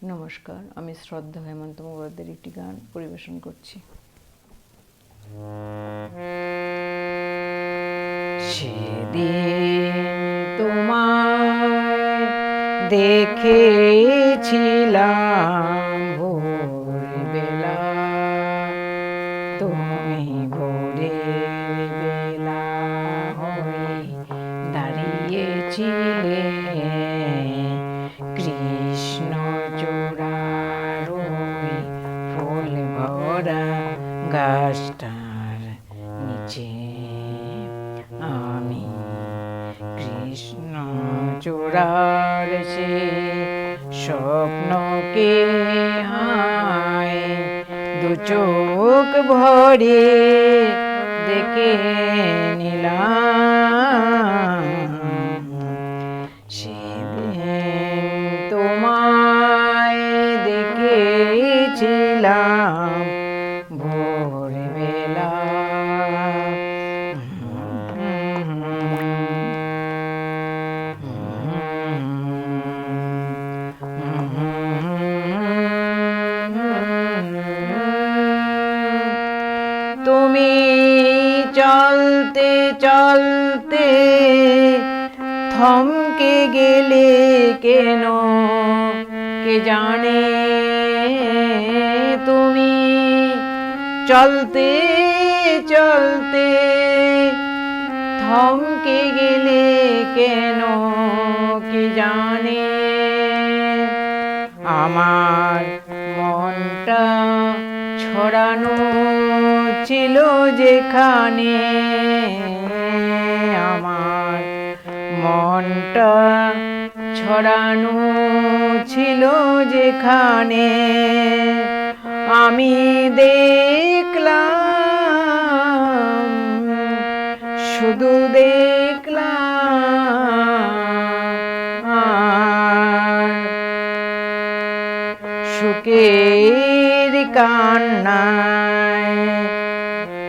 নমস্কার, আমি শ্রদ্ধা হেমন্ত মুখার্জির একটি গান পরিবেশন করছি। সেদিন তোমায় দেখেছিলাম ভোরবেলা, তুমি ভোরের বেলা হয়ে দাঁড়িয়েছিলে কৃষ্ণ চূড়ার ওই ফুল ভরা গাছটার নিচে। আমি কৃষ্ণ চূড়ার সে স্বপ্নকে হায় দু চোখ ভরে দেখে নিলাম। সেদিন তোমায় দেখেছিলাম ভোরবেলা, তুমি চলতে চলতে থমকে গেলে কেন কে জানে। তুমি চলতে চলতে থমকে গেলে কেন কে জানে। আমার মনটা ছড়ানো ছিল যেখানে, আমার মনটা ছড়ানো ছিল যেখানে, আমি দেখলাম শুধু দেখলাম সুখের কান্নায়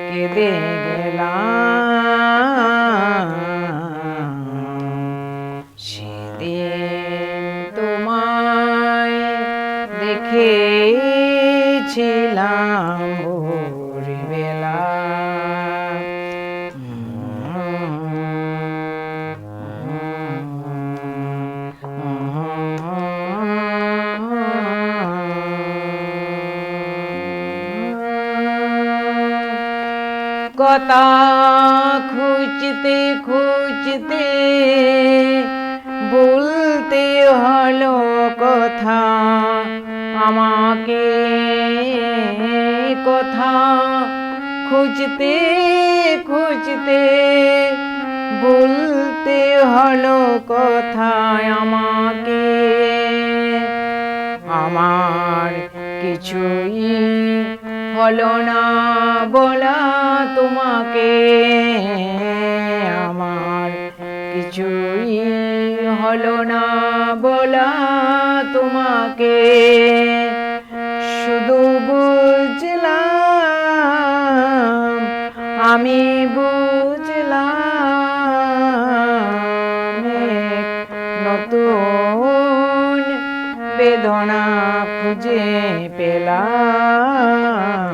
কেঁদে গেলাম। সেদিন তোমায় দেখেছিলাম ভোরবেলা, কথা খুঁজতে খুঁজতে বলতে হলো কথা আমাকে, কথা খুঁজতে খুঁজতে বলতে হলো কথা আমাকে। আমার কিছুই হলো না বলা তোমাকে, আমার কিছুই হলো না বলা তোমাকে। শুধু বুঝলাম, আমি বুঝলাম এক নতুন বেদনা খুঁজে পেলাম।